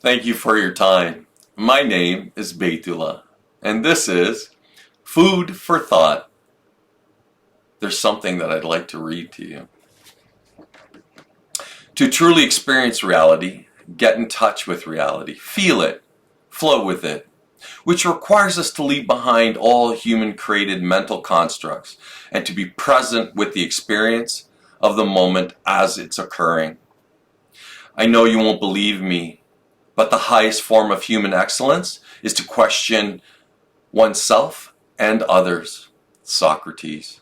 Thank you for your time. My name is Beitula, and this is Food for Thought. There's something that I'd like to read to you. To truly experience reality, get in touch with reality, feel it, flow with it, which requires us to leave behind all human-created mental constructs and to be present with the experience of the moment as it's occurring. I know you won't believe me, but the highest form of human excellence is to question oneself and others. Socrates.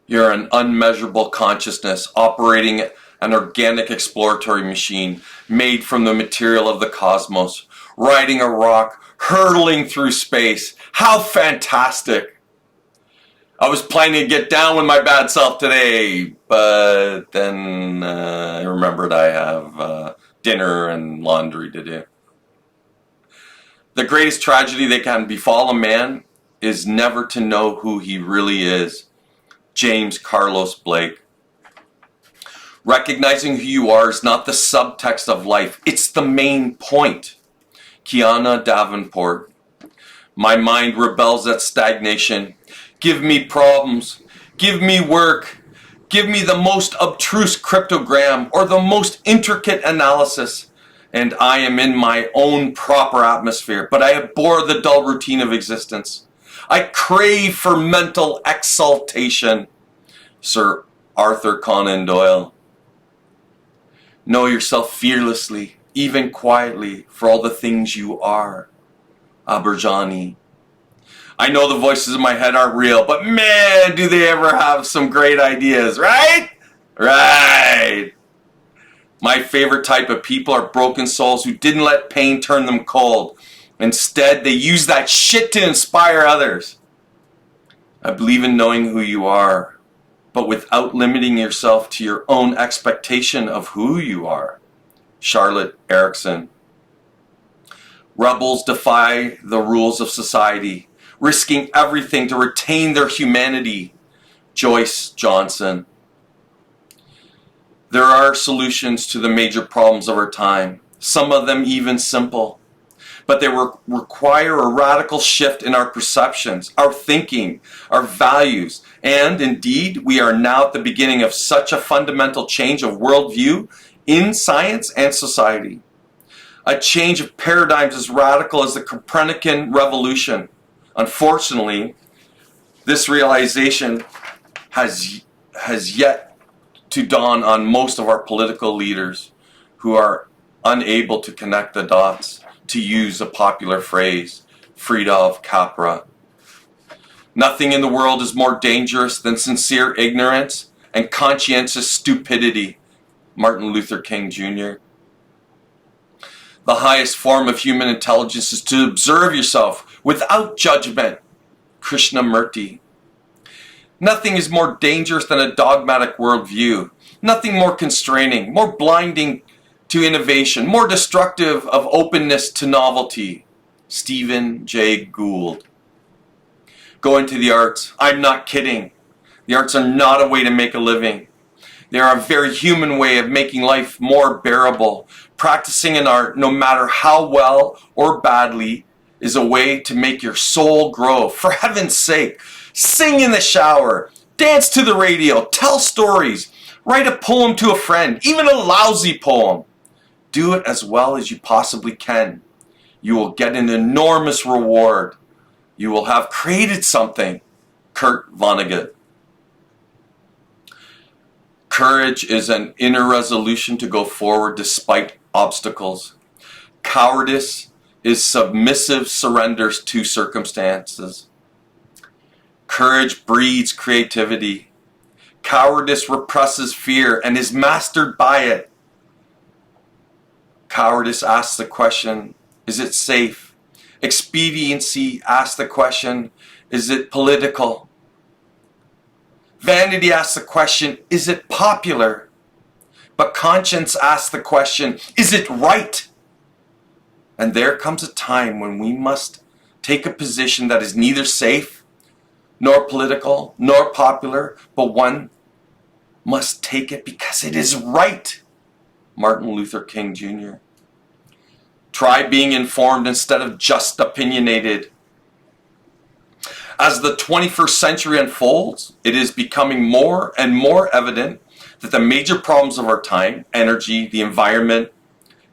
You're an unmeasurable consciousness operating an organic exploratory machine made from the material of the cosmos, riding a rock, hurtling through space. How fantastic! I was planning to get down with my bad self today, but then I remembered I have dinner and laundry to do. The greatest tragedy that can befall a man is never to know who he really is. James Carlos Blake. Recognizing who you are is not the subtext of life, it's the main point. Kiana, Davenport. My mind rebels at stagnation. Give me problems. Give me work. Give me the most abstruse cryptogram or the most intricate analysis. And I am in my own proper atmosphere, but I abhor the dull routine of existence. I crave for mental exaltation. Sir Arthur Conan Doyle. Know yourself fearlessly, even quietly, for all the things you are. Abhor. I know the voices in my head aren't real, but man, do they ever have some great ideas, right? Right. My favorite type of people are broken souls who didn't let pain turn them cold. Instead, they use that shit to inspire others. I believe in knowing who you are, but without limiting yourself to your own expectation of who you are. Charlotte Erickson. Rebels defy the rules of society, risking everything to retain their humanity. Joyce Johnson. There are solutions to the major problems of our time, some of them even simple, but they require a radical shift in our perceptions, our thinking, our values, and indeed, we are now at the beginning of such a fundamental change of worldview in science and society. A change of paradigms as radical as the Copernican revolution. Unfortunately, this realization has yet to dawn on most of our political leaders who are unable to connect the dots, to use a popular phrase, Frida of Capra. Nothing in the world is more dangerous than sincere ignorance and conscientious stupidity. Martin Luther King Jr. The highest form of human intelligence is to observe yourself without judgment. Krishnamurti. Nothing is more dangerous than a dogmatic worldview. Nothing more constraining, more blinding to innovation, more destructive of openness to novelty. Stephen Jay Gould. Go into the arts. I'm not kidding. The arts are not a way to make a living. They are a very human way of making life more bearable. Practicing an art, no matter how well or badly, is a way to make your soul grow. For heaven's sake, sing in the shower, dance to the radio, tell stories, write a poem to a friend, even a lousy poem. Do it as well as you possibly can. You will get an enormous reward. You will have created something. Kurt Vonnegut. Courage is an inner resolution to go forward despite obstacles. Cowardice is submissive surrenders to circumstances. Courage breeds creativity. Cowardice represses fear and is mastered by it. Cowardice asks the question, is it safe? Expediency asks the question, is it political? Vanity asks the question, is it popular? But conscience asks the question, is it right? And there comes a time when we must take a position that is neither safe, nor political, nor popular, but one must take it because it is right. Martin Luther King Jr. Try being informed instead of just opinionated. As the 21st century unfolds, it is becoming more and more evident that the major problems of our time, energy, the environment,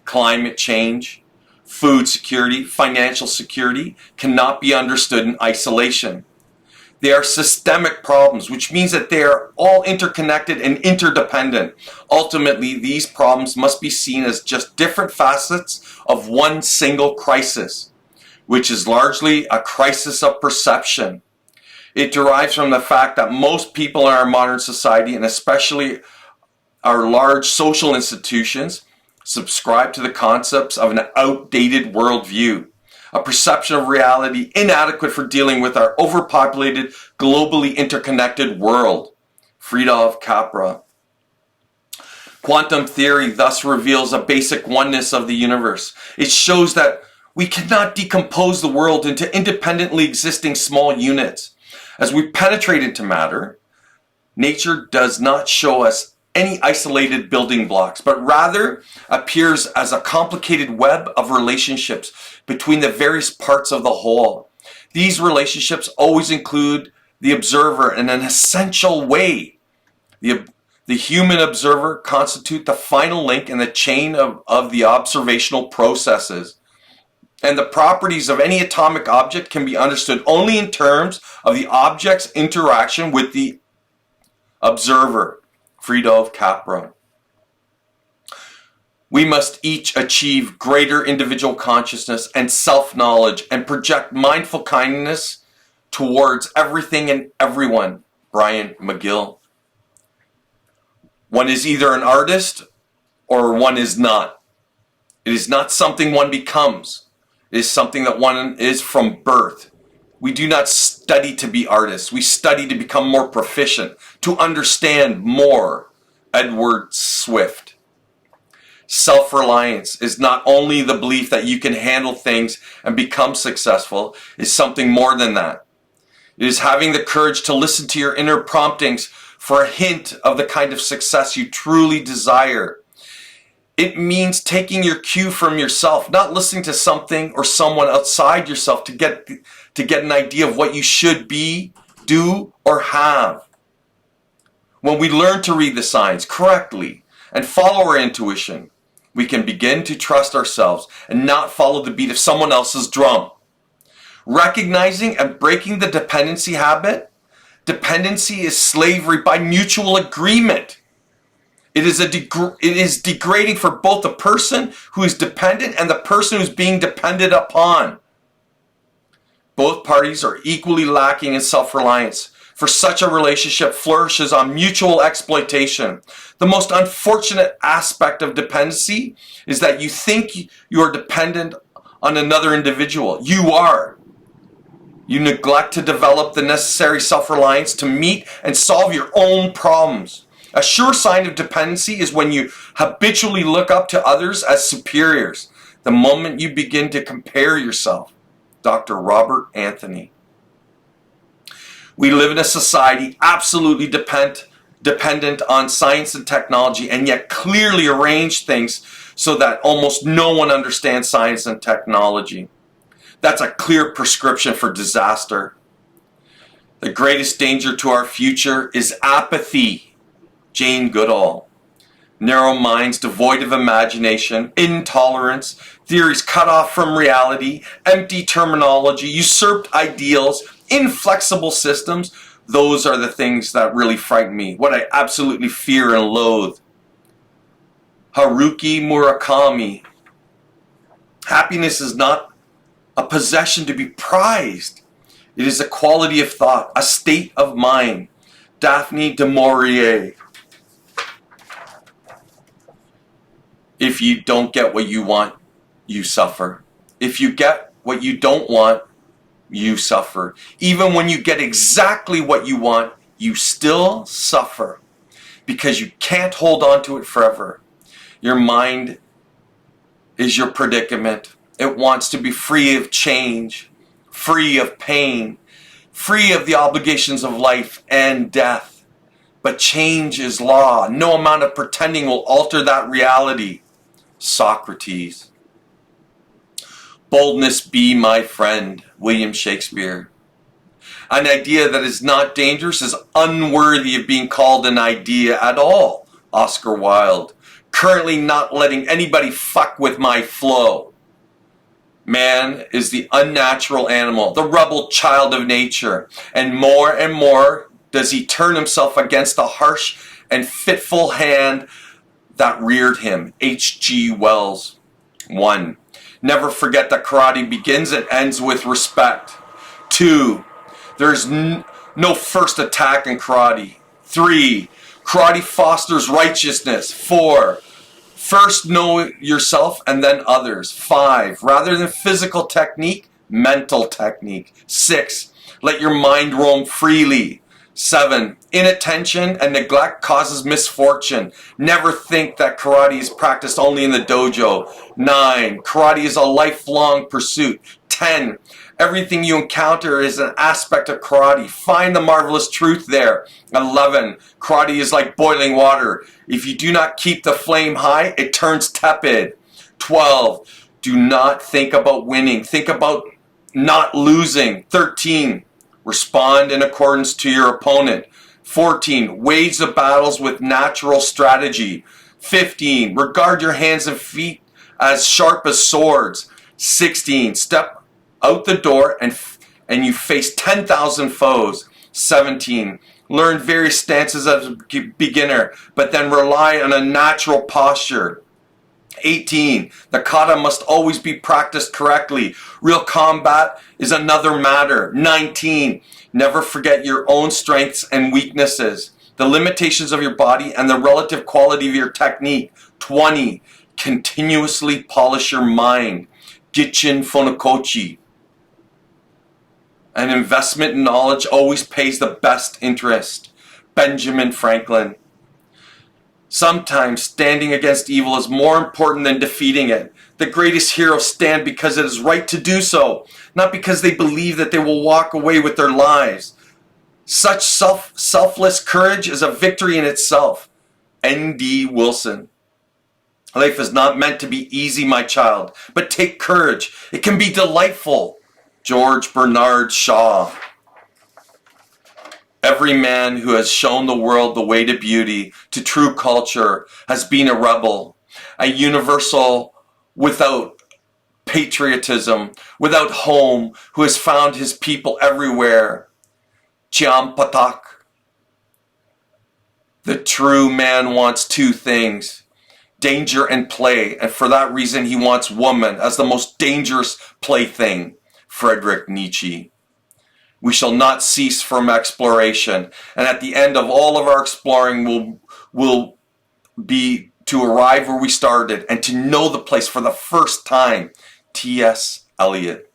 climate change, food security, financial security, cannot be understood in isolation. They are systemic problems, which means that they are all interconnected and interdependent. Ultimately, these problems must be seen as just different facets of one single crisis, which is largely a crisis of perception. It derives from the fact that most people in our modern society, and especially our large social institutions, subscribe to the concepts of an outdated worldview, a perception of reality inadequate for dealing with our overpopulated, globally interconnected world. Fridtjof Capra. Quantum theory thus reveals a basic oneness of the universe. It shows that we cannot decompose the world into independently existing small units. As we penetrate into matter, nature does not show us any isolated building blocks, but rather appears as a complicated web of relationships between the various parts of the whole. These relationships always include the observer in an essential way. The human observer constitutes the final link in the chain of the observational processes. And the properties of any atomic object can be understood only in terms of the object's interaction with the observer. Fridtjof Capra. We must each achieve greater individual consciousness and self-knowledge and project mindful kindness towards everything and everyone. Brian McGill. One is either an artist or one is not. It is not something one becomes. It is something that one is from birth. We do not study to be artists. We study to become more proficient, to understand more. Edward Swift. Self-reliance is not only the belief that you can handle things and become successful, it's something more than that. It is having the courage to listen to your inner promptings for a hint of the kind of success you truly desire. It means taking your cue from yourself, not listening to something or someone outside yourself to get an idea of what you should be, do, or have. When we learn to read the signs correctly and follow our intuition, we can begin to trust ourselves and not follow the beat of someone else's drum. Recognizing and breaking the dependency habit. Dependency is slavery by mutual agreement. It is degrading for both the person who is dependent and the person who is being depended upon. Both parties are equally lacking in self-reliance, for such a relationship flourishes on mutual exploitation. The most unfortunate aspect of dependency is that you think you are dependent on another individual. You are. You neglect to develop the necessary self-reliance to meet and solve your own problems. A sure sign of dependency is when you habitually look up to others as superiors, the moment you begin to compare yourself. Dr. Robert Anthony. We live in a society absolutely dependent on science and technology, and yet clearly arrange things so that almost no one understands science and technology. That's a clear prescription for disaster. The greatest danger to our future is apathy. Jane Goodall. Narrow minds devoid of imagination, intolerance, theories cut off from reality, empty terminology, usurped ideals, inflexible systems. Those are the things that really frighten me, what I absolutely fear and loathe. Haruki Murakami. Happiness is not a possession to be prized. It is a quality of thought, a state of mind. Daphne du Maurier. If you don't get what you want, you suffer. If you get what you don't want, you suffer. Even when you get exactly what you want, you still suffer because you can't hold on to it forever. Your mind is your predicament. It wants to be free of change, free of pain, free of the obligations of life and death. but change is law. No amount of pretending will alter that reality. Socrates. Boldness be my friend. William Shakespeare. An idea that is not dangerous is unworthy of being called an idea at all. Oscar Wilde. Currently not letting anybody fuck with my flow. Man is the unnatural animal, the rebel child of nature, and more does he turn himself against the harsh and fitful hand that reared him. H.G. Wells. 1. Never forget that karate begins and ends with respect. 2. There's no first attack in karate. 3. Karate fosters righteousness. 4. First know yourself and then others. 5. Rather than physical technique, mental technique. 6. Let your mind roam freely. 7. Inattention and neglect causes misfortune. Never think that karate is practiced only in the dojo. 9. Karate is a lifelong pursuit. 10. Everything you encounter is an aspect of karate. Find the marvelous truth there. 11. Karate is like boiling water. If you do not keep the flame high, it turns tepid. 12. Do not think about winning. Think about not losing. 13. Respond in accordance to your opponent. 14. Wage the battles with natural strategy. 15. Regard your hands and feet as sharp as swords. 16. Step out the door and you face 10,000 foes. 17. Learn various stances as a beginner, but then rely on a natural posture. 18. The kata must always be practiced correctly. Real combat is another matter. 19. Never forget your own strengths and weaknesses, the limitations of your body, and the relative quality of your technique. 20. Continuously polish your mind. Gichin Funakoshi. An investment in knowledge always pays the best interest. Benjamin Franklin. Sometimes standing against evil is more important than defeating it. The greatest heroes stand because it is right to do so, not because they believe that they will walk away with their lives. Such selfless courage is a victory in itself. N.D. Wilson. Life is not meant to be easy, my child, but take courage. It can be delightful. George Bernard Shaw. Every man who has shown the world the way to beauty, to true culture, has been a rebel, a universal without patriotism, without home, who has found his people everywhere. Chiampatak. The true man wants two things, danger and play, and for that reason he wants woman as the most dangerous plaything. Friedrich Nietzsche. We shall not cease from exploration, and at the end of all of our exploring will be to arrive where we started and to know the place for the first time. T.S. Eliot.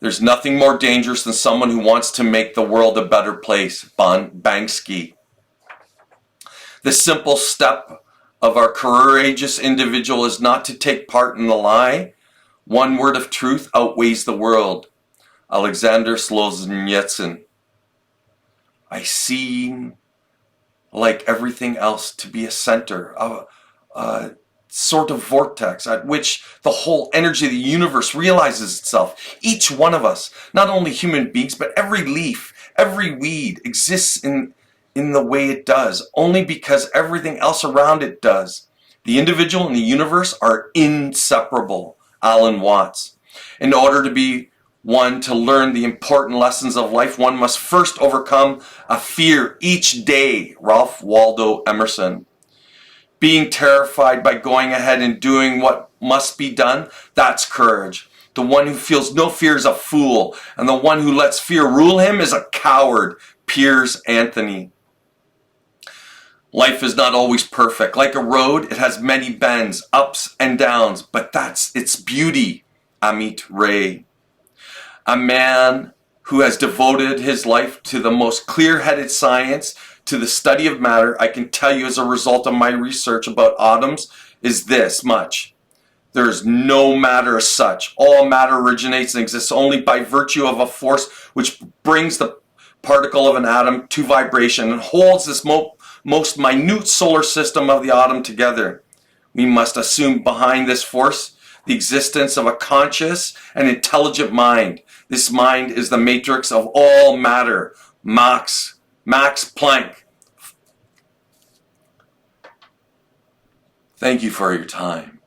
There's nothing more dangerous than someone who wants to make the world a better place. Banksy. The simple step of our courageous individual is not to take part in the lie. One word of truth outweighs the world. Alexander Solzhenitsyn. I seem, like everything else, to be a center, a sort of vortex at which the whole energy of the universe realizes itself. Each one of us, not only human beings, but every leaf, every weed exists in the way it does, only because everything else around it does. The individual and the universe are inseparable. Alan Watts. In order to be one to learn the important lessons of life, one must first overcome a fear each day. Ralph Waldo Emerson. Being terrified by going ahead and doing what must be done, that's courage. The one who feels no fear is a fool, and the one who lets fear rule him is a coward. Piers Anthony. Life is not always perfect. Like a road, it has many bends, ups and downs, but that's its beauty. Amit Ray. A man who has devoted his life to the most clear-headed science, to the study of matter, I can tell you as a result of my research about atoms, is this much. There is no matter as such. All matter originates and exists only by virtue of a force which brings the particle of an atom to vibration and holds this most minute solar system of the atom together. We must assume behind this force the existence of a conscious and intelligent mind. This mind is the matrix of all matter. Max Planck. Thank you for your time.